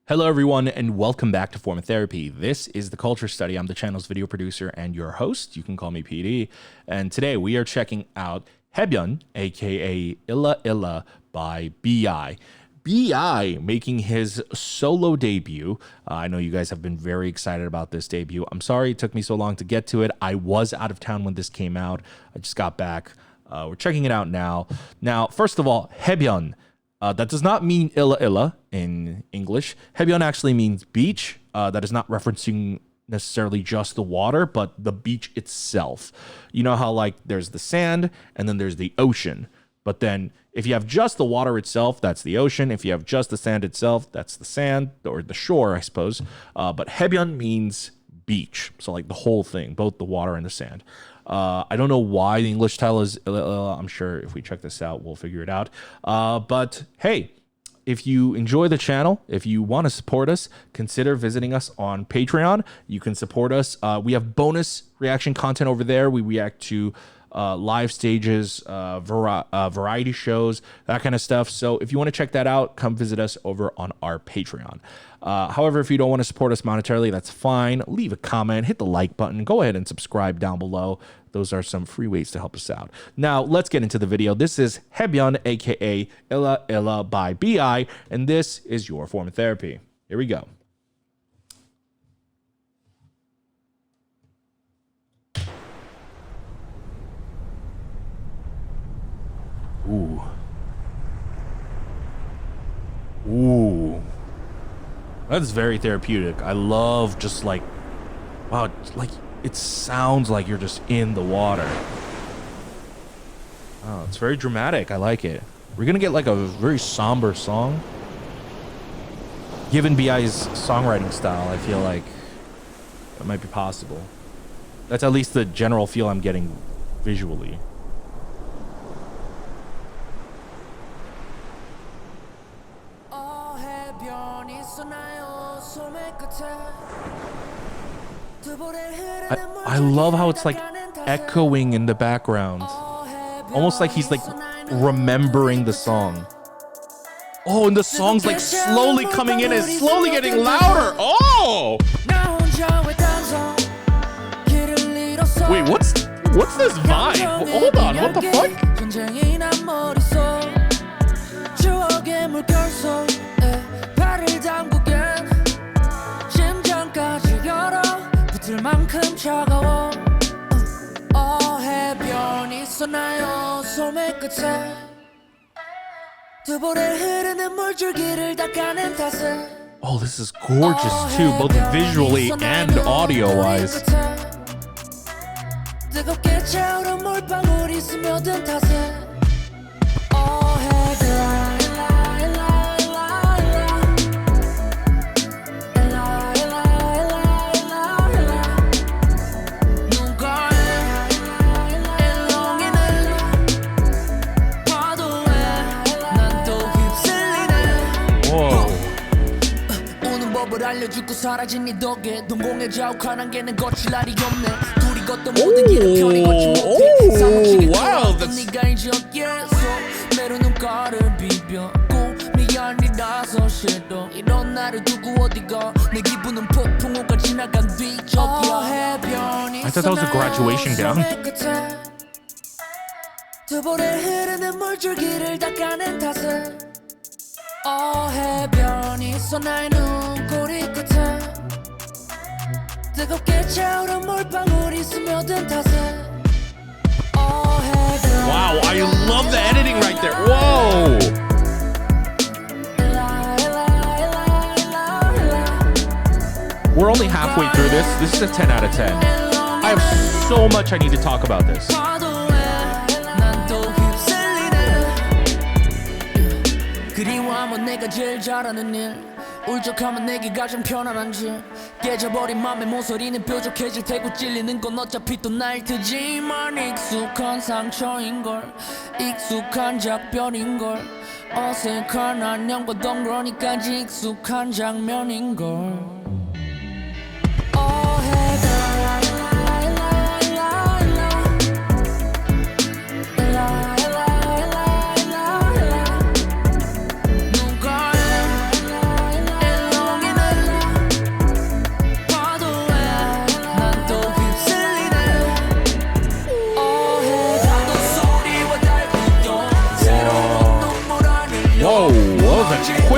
Hello everyone and welcome back to Form of Therapy. This is the Culture Study. I'm the channel's video producer and your host. You can call me PD. And today we are checking out Haebyeon, aka Illa Illa by B.I. B.I. making his solo debut. I know you guys have been very excited about this debut. I'm sorry it took me so long to get to it. I was out of town when this came out. I just got back. We're checking it out now. Now, first of all, Haebyeon. That does not mean illa illa in English. Haebyeon actually means beach. That is not referencing necessarily just the water, but the beach itself. You know how like there's the sand and then there's the ocean. But then if you have just the water itself, that's the ocean. If you have just the sand itself, that's the sand or the shore, I suppose. But Haebyeon means beach. So like the whole thing, both the water and the sand. I don't know why the English title is illa illa. I'm sure if we check this out, we'll figure it out. But hey, if you enjoy the channel, if you want to support us, consider visiting us on Patreon. You can support us. We have bonus reaction content over there. We react to live stages, variety shows, that kind of stuff. So if you want to check that out, come visit us over on our Patreon. However, if you don't want to support us monetarily, that's fine. Leave a comment, hit the like button, go ahead and subscribe down below. Those are some free ways to help us out. Now, let's get into the video. This is Haebyeon, aka Illa Illa by B.I., and this is your Form of Therapy. Here we go. Ooh. Ooh. That's very therapeutic. I love just like, wow, like it sounds like you're just in the water. Oh, it's very dramatic. I like it. We're gonna get like a very somber song. Given B.I.'s songwriting style, I feel like that might be possible. That's at least the general feel I'm getting visually. I love how it's like echoing in the background. Almost like he's like remembering the song. Oh, and the song's like slowly coming in and slowly getting louder. Oh! Wait, what's this vibe? Hold on, what the fuck? Oh, this is gorgeous too, both visually and audio-wise. 알려주고 사라진 네 덕에 동공에 자욱한 개는 거칠 날이 없네 둘이 걷던 모든 길은 편히 걷지 못해 사무치게 돌아왔던 네가 이제 어깨에서 매로 눈가를 비벼고 미안이라서 싫어 이런 나를 두고 어디가 내 기분은 폭풍우가 지나간 뒤적이야 I thought that was a graduation gown. 두 볼에 흐르는 물줄기를 닦아낸 탓에 해변이 있어 나의 눈꼬리 끝에 뜨겁게 차오른 물방울이 스며든 탓에 Wow, I love the editing right there. Whoa! We're only halfway through this. This is a 10 out of 10. I have so much I need to talk about this. 그리워하면 내가 제일 잘하는 일 울적하면 내게 가장 편안한 질 깨져버린 맘의 모서리는 뾰족해질 테고 찔리는 건 어차피 또 날 테지만 익숙한 상처인걸 익숙한 작별인걸 어색한 안녕과 덩그러니까지 익숙한 장면인걸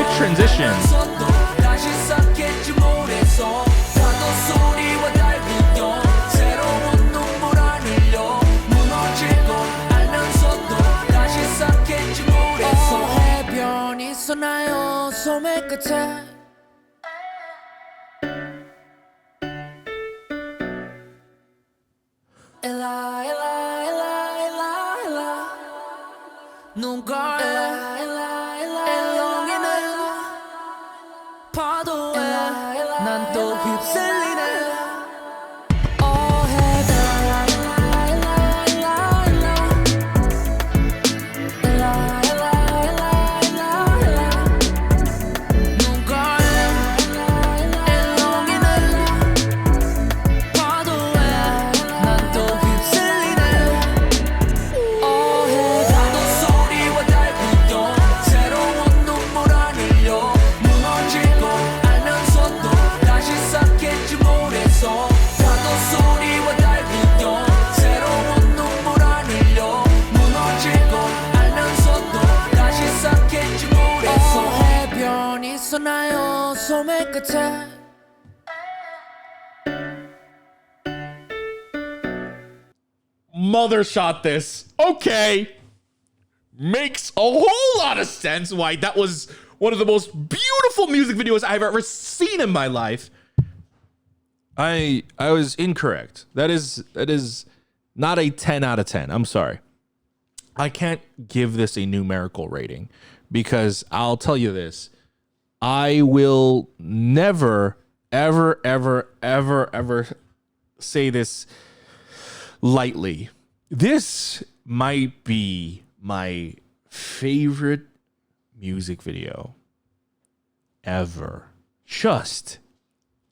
Perfect transition. Mother shot this. Okay. Makes a whole lot of sense why that was one of the most beautiful music videos I've ever seen in my life. I was incorrect. That is not a 10 out of 10. I'm sorry. I can't give this a numerical rating because I'll tell you this. I will never, ever, ever, ever, ever say this lightly. This might be my favorite music video ever. Just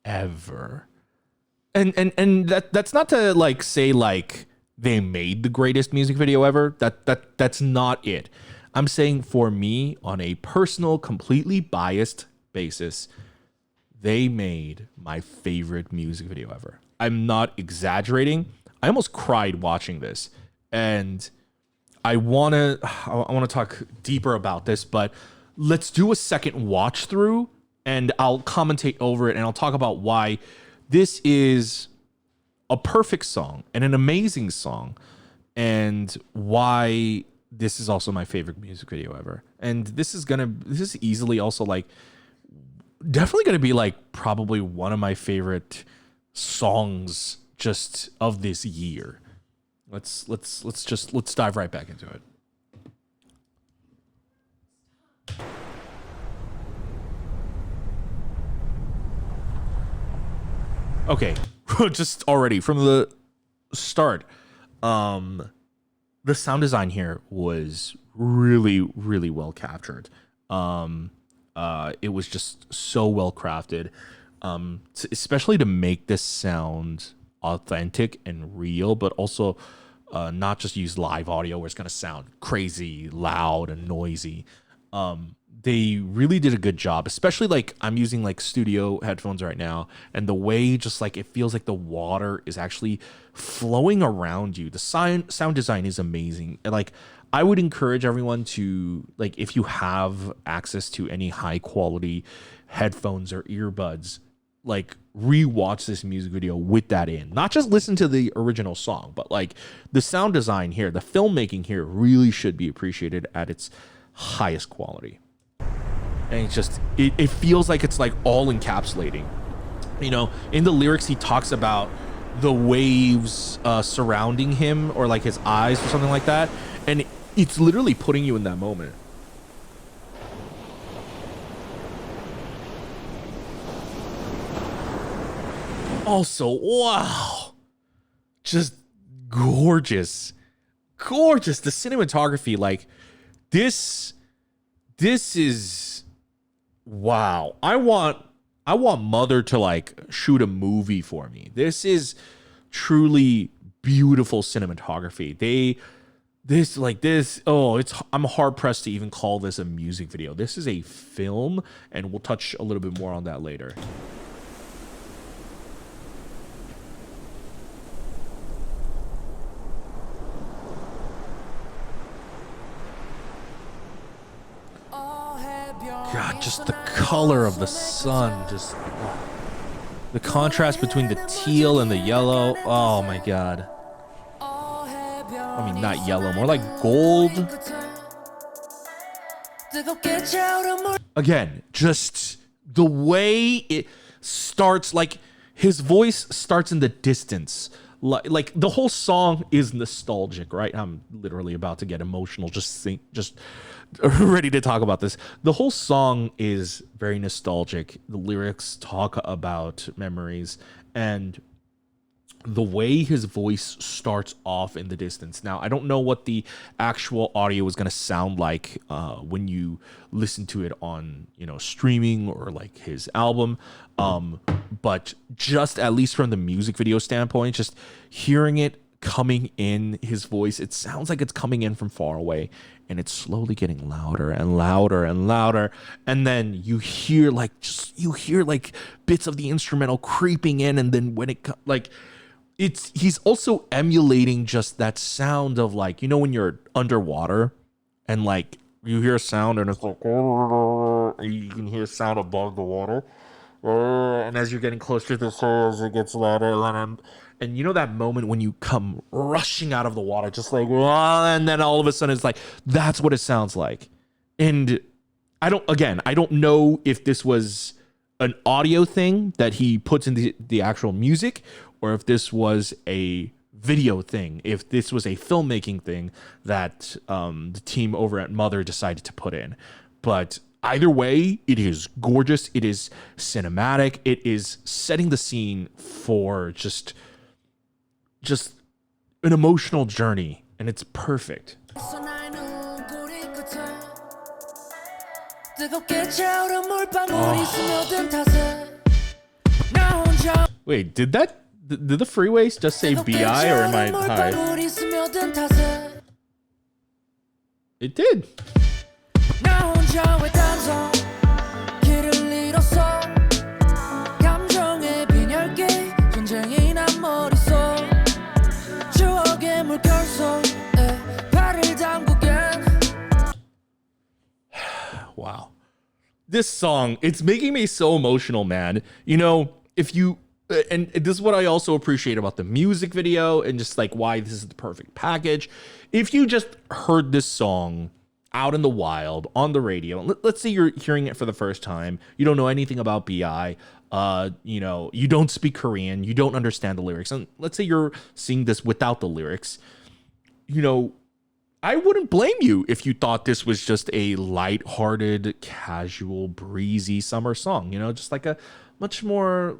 ever. And that's not to like say like they made the greatest music video ever. That's not it. I'm saying for me, on a personal, completely biased basis, they made my favorite music video ever. I'm not exaggerating. I almost cried watching this, and I want to talk deeper about this, but let's do a second watch through, and I'll commentate over it, and I'll talk about why this is a perfect song and an amazing song, and why this is also my favorite music video ever. And this is easily also like definitely gonna be like probably one of my favorite songs just of this year. Let's dive right back into it. Okay, just already from the start, the sound design here was really, really well captured. It was just so well crafted, especially to make this sound authentic and real, but also not just use live audio where it's going to sound crazy, loud, and noisy. They really did a good job, especially like I'm using like studio headphones right now, and the way just like it feels like the water is actually flowing around you. The sound design is amazing. And like I would encourage everyone to, like, if you have access to any high quality headphones or earbuds, like rewatch this music video with that in. Not just listen to the original song, but like the sound design here, the filmmaking here really should be appreciated at its highest quality. And it's just, it feels like it's like all encapsulating. You know, in the lyrics, he talks about the waves surrounding him, or like his eyes or something like that. And it's literally putting you in that moment. Also, wow. Just gorgeous. Gorgeous. The cinematography, like this is, wow. I want Mother to like shoot a movie for me. This is truly beautiful cinematography. I'm hard pressed to even call this a music video. This is a film, and we'll touch a little bit more on that later. God, just the color of the sun, just the contrast between the teal and the yellow. Oh my god. I mean, not yellow, more like gold. Again, just the way it starts, like his voice starts in the distance. Like the whole song is nostalgic, right? I'm literally about to get emotional just ready to talk about this. The whole song is very nostalgic. The lyrics talk about memories, and the way his voice starts off in the distance. Now, I don't know what the actual audio is going to sound like when you listen to it on, streaming or like his album. But just at least from the music video standpoint, just hearing it coming in his voice, it sounds like it's coming in from far away, and it's slowly getting louder and louder and louder. And then you hear like bits of the instrumental creeping in, and then when it he's also emulating just that sound of like, when you're underwater and like you hear a sound and it's like, you can hear sound above the water. And as you're getting closer to the surface, it gets louder. And that moment when you come rushing out of the water, just like, and then all of a sudden it's like, that's what it sounds like. And I don't know if this was an audio thing that he puts in the actual music, or if this was a video thing, if this was a filmmaking thing that the team over at Mother decided to put in. But either way, it is gorgeous. It is cinematic. It is setting the scene for just an emotional journey, and it's perfect. Wait, did the freeways just say BI, or am I high? It did. Wow. This song, it's making me so emotional, man. If you, and this is what I also appreciate about the music video and just like why this is the perfect package. If you just heard this song out in the wild on the radio, let's say you're hearing it for the first time, you don't know anything about BI, you don't speak Korean, you don't understand the lyrics, and let's say you're seeing this without the lyrics, I wouldn't blame you if you thought this was just a lighthearted, casual, breezy summer song, just like a much more,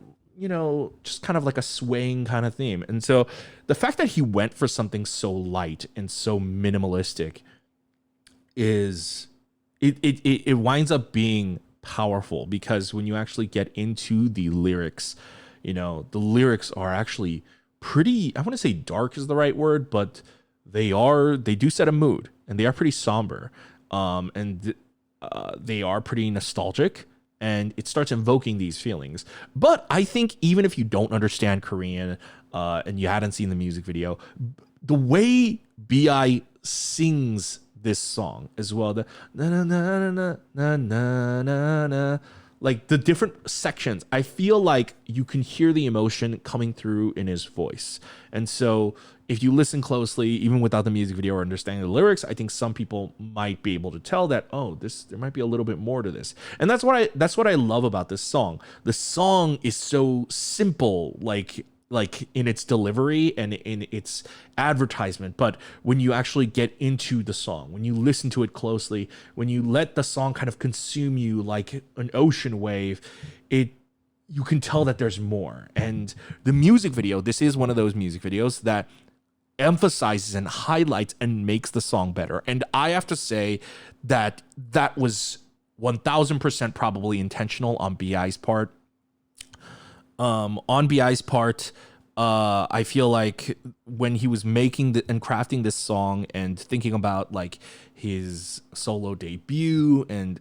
just kind of like a swaying kind of theme. And so the fact that he went for something so light and so minimalistic is it winds up being powerful, because when you actually get into the lyrics, the lyrics are actually pretty, I want to say dark is the right word, but they do set a mood, and they are pretty somber, and they are pretty nostalgic, and it starts invoking these feelings. But I think even if you don't understand Korean and you hadn't seen the music video, the way BI sings this song as well, the na na na na na na na na, like the different sections, I feel like you can hear the emotion coming through in his voice. And so if you listen closely, even without the music video or understanding the lyrics, I think some people might be able to tell that, there might be a little bit more to this. And that's what I love about this song. The song is so simple, like in its delivery and in its advertisement. But when you actually get into the song, when you listen to it closely, when you let the song kind of consume you like an ocean wave, you can tell that there's more. And the music video, this is one of those music videos that emphasizes and highlights and makes the song better. And I have to say that was 1000% probably intentional on BI's part. I feel like when he was making and crafting this song and thinking about like his solo debut and,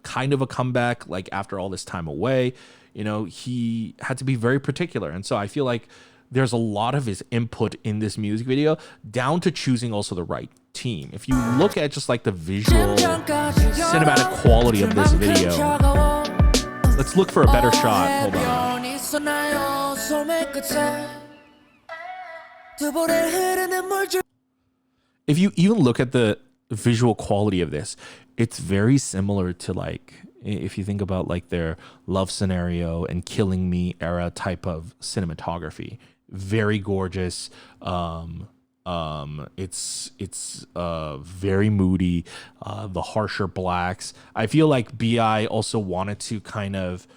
kind of a comeback, like after all this time away, he had to be very particular. And so I feel like there's a lot of his input in this music video, down to choosing also the right team. If you look at just like the visual cinematic quality of this video, Let's look for a better shot. Hold on. 해변이 있었나요? 소매 끝에 두 볼에 흐르는 물줄 If you even look at the visual quality of this, it's very similar to like if you think about like their Love Scenario and Killing Me era type of cinematography. Very gorgeous. It's very moody. The harsher blacks. I feel like BI also wanted to kind of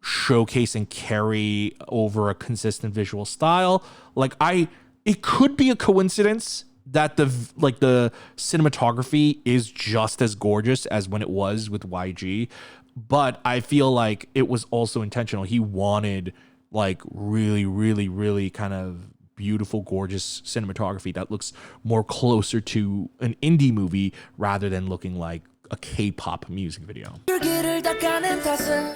showcase and carry over a consistent visual style. It could be a coincidence that the cinematography is just as gorgeous as when it was with YG, but I feel like it was also intentional. He wanted like really, really, really kind of beautiful, gorgeous cinematography that looks more closer to an indie movie rather than looking like a K-pop music video. 줄기를 닦아낸 탓에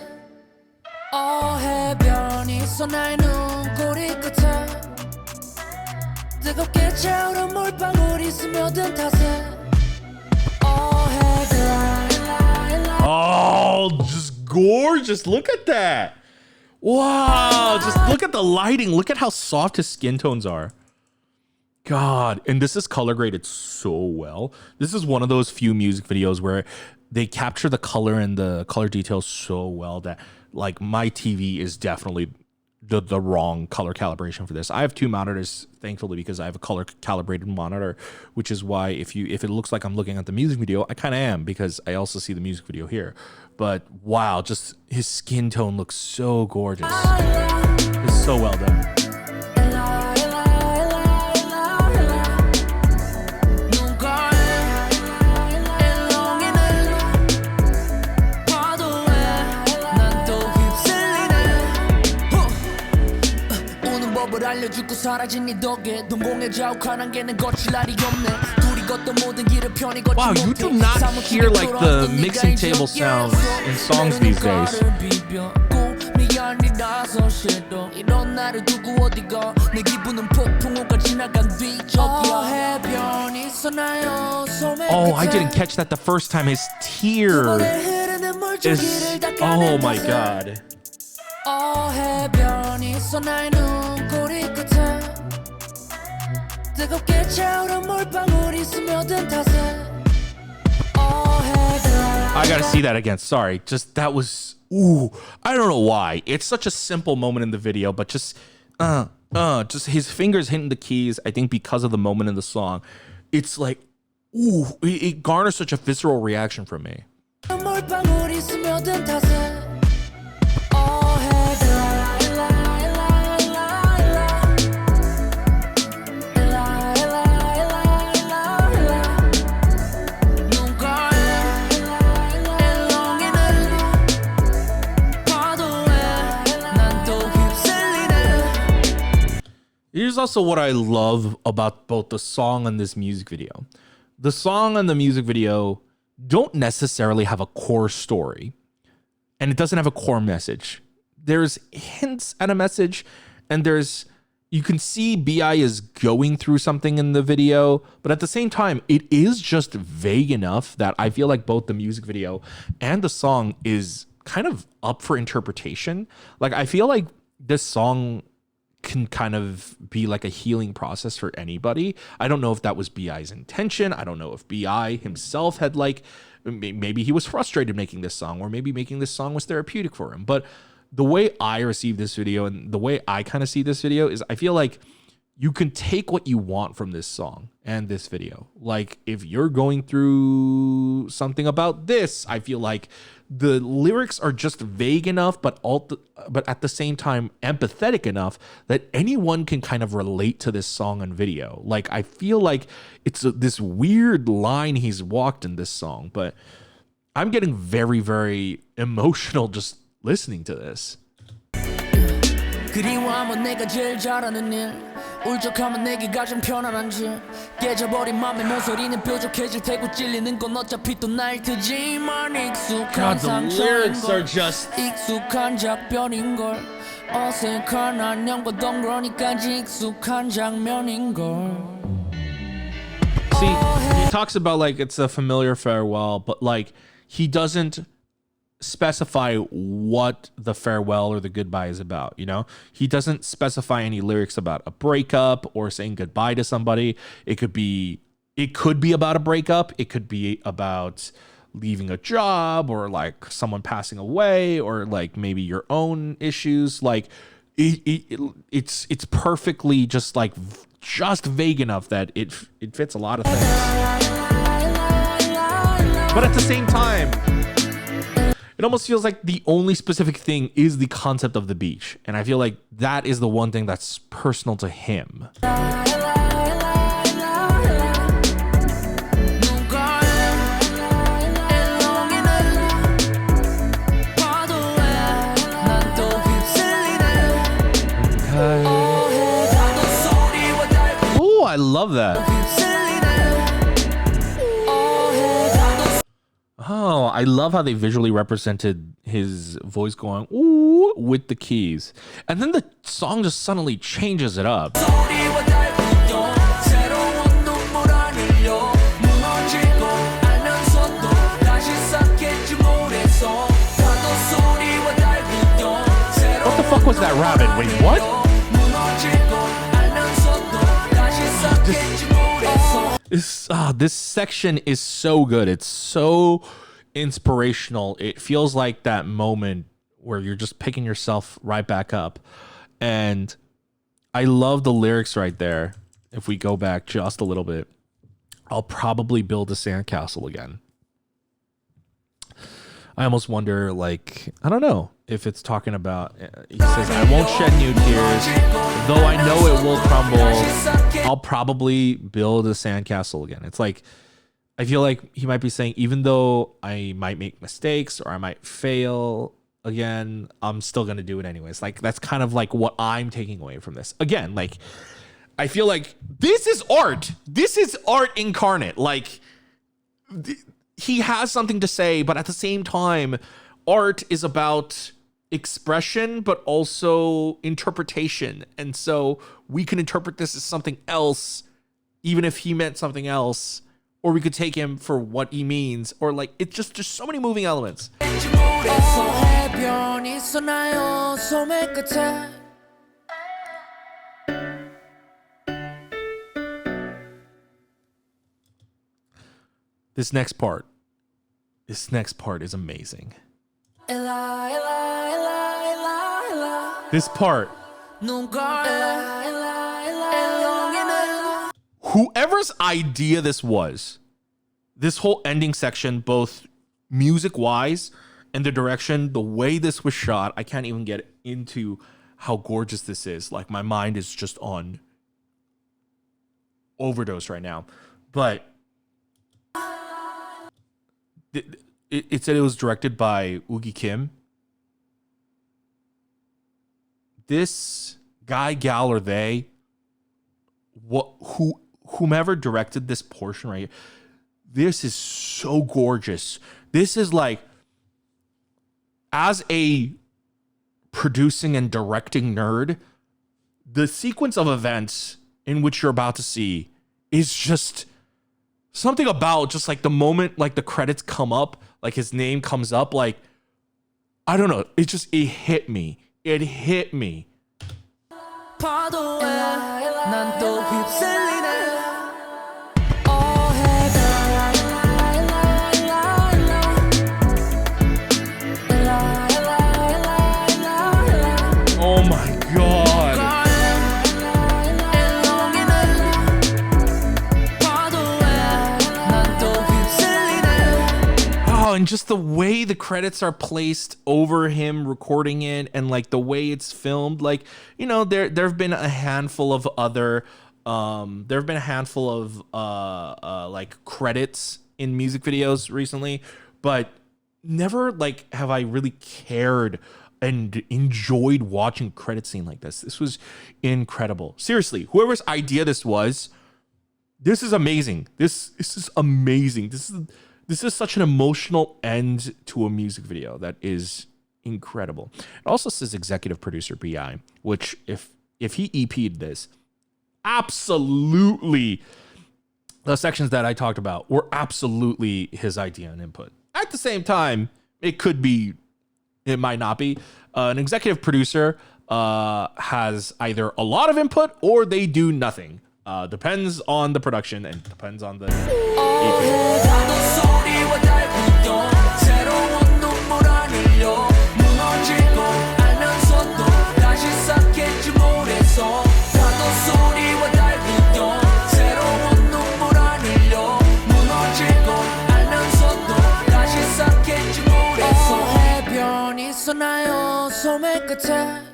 해변이 있어 나의 눈꼬리 끝에 뜨겁게 차오른 물방울이 스며든 탓에 Oh, just gorgeous. Look at that. Wow, just look at the lighting. Look at how soft his skin tones are. God, and this is color graded so well. This is one of those few music videos where they capture the color and the color details so well that like my TV is definitely the wrong color calibration for this. I have two monitors, thankfully, because I have a color calibrated monitor, which is why if it looks like I'm looking at the music video, I kind of am because I also see the music video here. But wow, just his skin tone looks so gorgeous. It's so well done. 알려주고 사라진 네 덕에 동공에 자욱한 안개는 거칠 날이 없네 둘이 걷던 모든 길을 편히 걷지 Wow, you do not hear like the mixing table sounds in songs these days. 미안이라서 싫어 이런 나를 두고 어디가 내 기분은 폭풍우가 지나간 뒤적이야 해변이 있었나요 소매 Oh, I didn't catch that the first time. His tear is... Oh my god. 해변이 있어 나의 눈꼬리 끝에 뜨겁게 차오른 물방울이 스며든 탓에 I gotta see that again. Sorry, just that was I don't know why. It's such a simple moment in the video, but just his fingers hitting the keys. I think because of the moment in the song, it's like it garners such a visceral reaction from me. 물방울이 스며든 탓에 Here's also what I love about both the song and this music video. The song and the music video don't necessarily have a core story, and it doesn't have a core message. There's hints at a message, and you can see BI is going through something in the video, but at the same time, it is just vague enough that I feel like both the music video and the song is kind of up for interpretation. Like, I feel like this song can kind of be like a healing process for anybody. I don't know if that was BI's intention. I don't know if BI himself had like, maybe he was frustrated making this song, or maybe making this song was therapeutic for him. But the way I receive this video and the way I kind of see this video is I feel like you can take what you want from this song and this video. Like, if you're going through something about this, I feel like the lyrics are just vague enough, but at the same time empathetic enough that anyone can kind of relate to this song and video. Like, I feel like it's this weird line he's walked in this song, but I'm getting very, very emotional just listening to this. 그리워하면 내가 제일 잘하는 일 울적하면 내게 가장 편안한 질 깨져버린 맘의 모서리는 뾰족해질 테고 찔리는 건 어차피 또 날 테지만 익숙한 상처인걸 익숙한 작별인걸 어색한 안녕과 덩그러니까지 익숙한 장면인걸 See, he talks about like it's a familiar farewell, but like he doesn't specify what the farewell or the goodbye is about. You know, he doesn't specify any lyrics about a breakup or saying goodbye to somebody. It could be about a breakup. It could be about leaving a job, or like someone passing away, or like maybe your own issues. Like it's perfectly just vague enough that it fits a lot of things. But at the same time, it almost feels like the only specific thing is the concept of the beach. And I feel like that is the one thing that's personal to him. Oh, I love that. Oh, I love how they visually represented his voice going ooh with the keys. And then the song just suddenly changes it up. What the fuck was that rabbit? Wait, what? This section is so good. It's so inspirational. It feels like that moment where you're just picking yourself right back up. And I love the lyrics right there. If we go back just a little bit, I'll probably build a sandcastle again. I almost wonder, like, I don't know if it's talking about, he says, I won't shed new tears, though I know it will crumble. I'll probably build a sandcastle again. It's like, I feel like he might be saying, even though I might make mistakes or I might fail again, I'm still going to do it anyways. Like, that's kind of like what I'm taking away from this. Again, like, I feel like this is art. This is art incarnate. Like, he has something to say, but at the same time, art is about expression, but also interpretation. And so we can interpret this as something else, even if he meant something else, or we could take him for what he means, or like, it's just so many moving elements. This next part is amazing. This part, whoever's idea this was, this whole ending section, both music-wise and the direction, the way this was shot, I can't even get into how gorgeous this is. Like, my mind is just on overdose right now. But it said it was directed by Oogie Kim. This guy, gal, or they, whomever directed this portion right here, this is so gorgeous. This is like, as a producing and directing nerd, the sequence of events in which you're about to see is just something about just like the moment, like the credits come up, like his name comes up, like, I don't know. It hit me. It hit me. Oh my God. Oh, and just the way the credits are placed over him recording it, and like the way it's filmed, like, you know, there have been a handful of other like credits in music videos recently, but never like have I really cared and enjoyed watching a credit scene like this. This was incredible. Seriously, whoever's idea this was, this is amazing. This is amazing. This is such an emotional end to a music video that is incredible. It also says executive producer BI, which if he EP'd this, absolutely the sections that I talked about were absolutely his idea and input. At the same time, It could be, it might not be. An executive producer has either a lot of input or they do nothing. Depends on the production and depends on the 있었나요 소매 끝에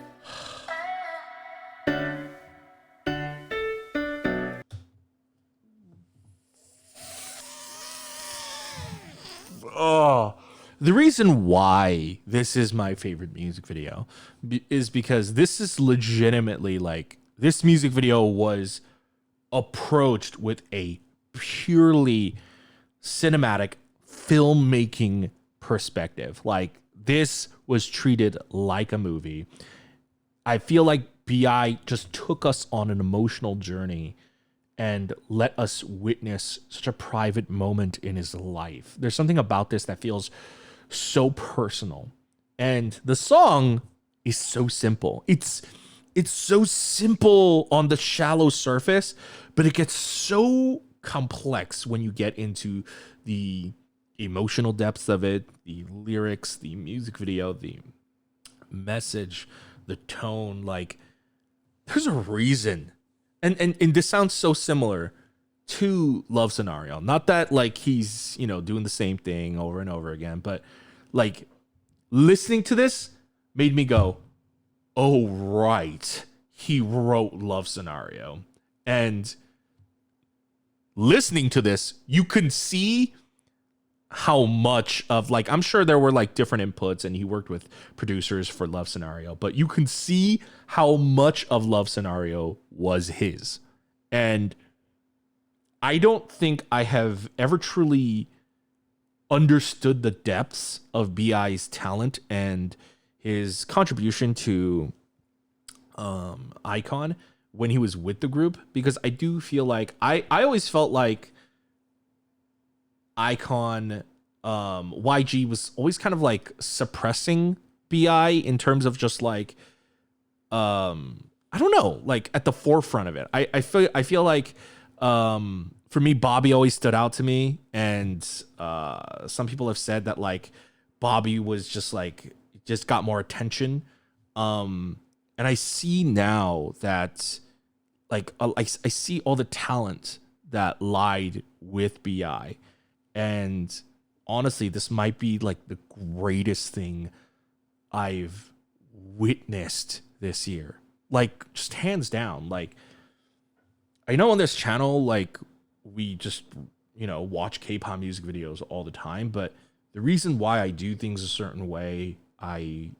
Oh, the reason why this is my favorite music video is because this is legitimately like this music video was approached with a purely cinematic filmmaking perspective. Like this was treated like a movie. I feel like BI just took us on an emotional journey and let us witness such a private moment in his life. There's something about this that feels so personal. And the song is so simple. It's so simple on the shallow surface, but it gets so complex when you get into the emotional depths of it, the lyrics, the music video, the message, the tone. Like there's a reason. And this sounds so similar to Love Scenario. Not that like he's, doing the same thing over and over again, but like listening to this made me go, oh, right. He wrote Love Scenario. And listening to this, you can see how much of like, I'm sure there were like different inputs and he worked with producers for Love Scenario, but you can see how much of Love Scenario was his. And I don't think I have ever truly understood the depths of BI's talent and his contribution to Icon when he was with the group, because I do feel like I always felt like Icon, YG was always kind of like suppressing BI in terms of just like, I don't know, like at the forefront of it. I feel like, for me, Bobby always stood out to me. And, some people have said that like Bobby was just got more attention. And I see now that like, I see all the talent that lied with BI. And honestly, this might be like the greatest thing I've witnessed this year. Like just hands down. Like I know on this channel, like we just, watch K-pop music videos all the time, but the reason why I do things a certain way, I,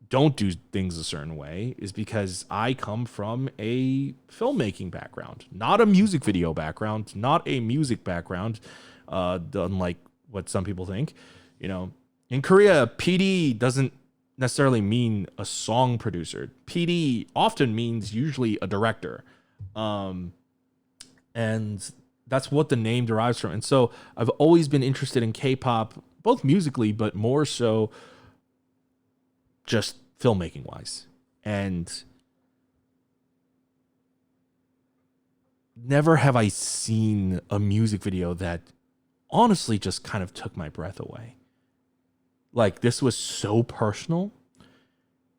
don't do things a certain way is because I come from a filmmaking background, not a music video background, not a music background, unlike what some people think. In Korea, PD doesn't necessarily mean a song producer. PD often means usually a director. And that's what the name derives from. And so I've always been interested in K-pop, both musically, but more so just filmmaking wise. And never have I seen a music video that honestly just kind of took my breath away. Like this was so personal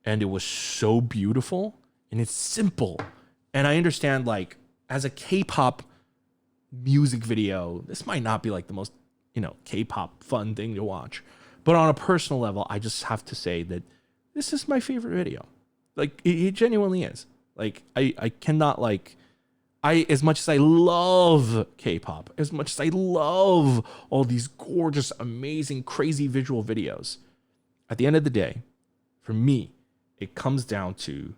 and it was so beautiful and it's simple. And I understand like as a K-pop music video, this might not be like the most, K-pop fun thing to watch. But on a personal level, I just have to say that this is my favorite video. Like it genuinely is. Like I cannot like, as much as I love K-pop, as much as I love all these gorgeous, amazing, crazy visual videos, at the end of the day, for me, it comes down to,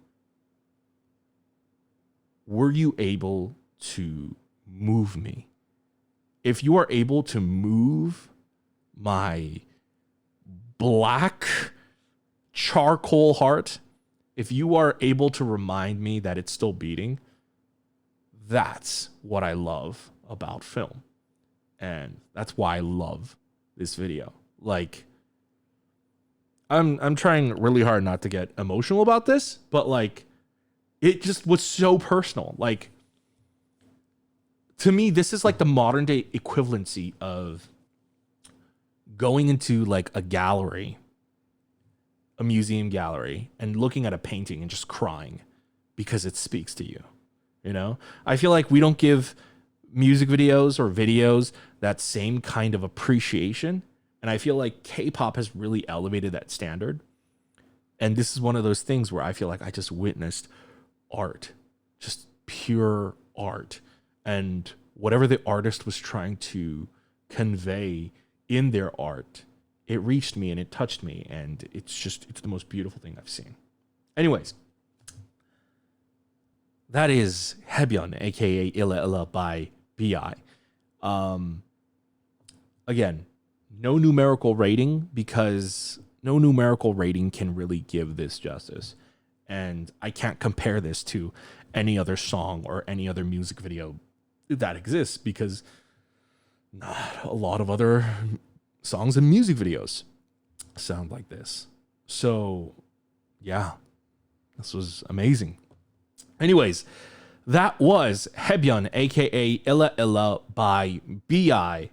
were you able to move me? If you are able to move my black charcoal heart, if you are able to remind me that it's still beating, that's what I love about film. And that's why I love this video. Like, I'm trying really hard not to get emotional about this, but like, it just was so personal. Like, to me, this is like the modern day equivalency of going into like a gallery, a museum gallery, and looking at a painting and just crying because it speaks to you. You know, I feel like we don't give music videos or videos that same kind of appreciation. And I feel like K-pop has really elevated that standard. And this is one of those things where I feel like I just witnessed art, just pure art. And whatever the artist was trying to convey in their art, it reached me and it touched me. And it's the most beautiful thing I've seen. Anyways, that is Haebyeon, aka Illa Illa by BI. Again, no numerical rating because no numerical rating can really give this justice. And I can't compare this to any other song or any other music video that exists because not a lot of other songs and music videos sound like this. So, yeah, this was amazing. Anyways, that was Haebyeon, aka Illa Illa by BI.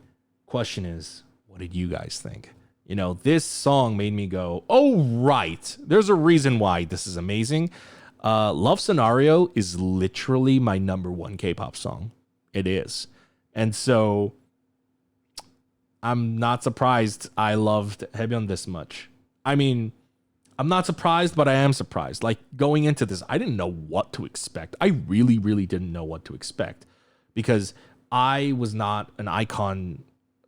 Question is, what did you guys think? You know, this song made me go, oh, right. There's a reason why this is amazing. Love Scenario is literally my number one K-pop song. It is. And so I'm not surprised I loved Haebyeon this much. I mean, I'm not surprised, but I am surprised. Like, going into this, I didn't know what to expect. I really, really didn't know what to expect because I was not an iKON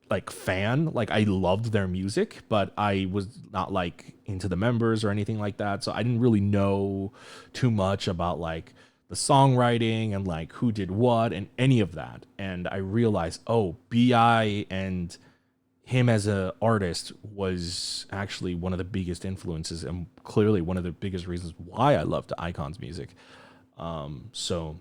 like fan. Like, I loved their music, but I was not like into the members or anything like that. So I didn't really know too much about like the songwriting and like who did what and any of that. And I realized, oh, BI and him as an artist was actually one of the biggest influences and clearly one of the biggest reasons why I loved iKON's music. So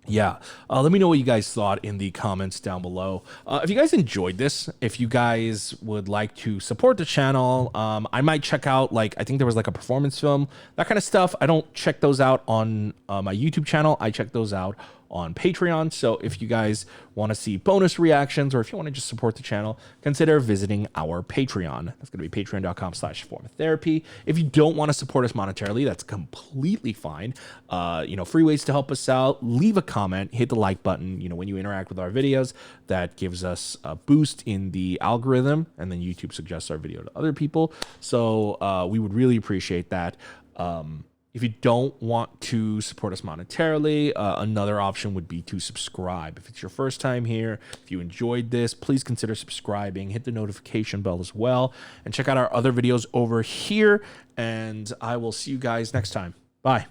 yeah, let me know what you guys thought in the comments down below. If you guys enjoyed this, if you guys would like to support the channel, I might check out, like, I think there was like a performance film, that kind of stuff. I don't check those out on my YouTube channel. I check those out on Patreon. So if you guys want to see bonus reactions or if you want to just support the channel, consider visiting our Patreon. That's going to be patreon.com/formatherapy. If you don't want to support us monetarily, that's completely fine. You know, free ways to help us out. Leave a comment, hit the like button. You know, when you interact with our videos, that gives us a boost in the algorithm, and then YouTube suggests our video to other people. So we would really appreciate that. If you don't want to support us monetarily, another option would be to subscribe. If it's your first time here, if you enjoyed this, please consider subscribing. Hit the notification bell as well. And check out our other videos over here. And I will see you guys next time. Bye.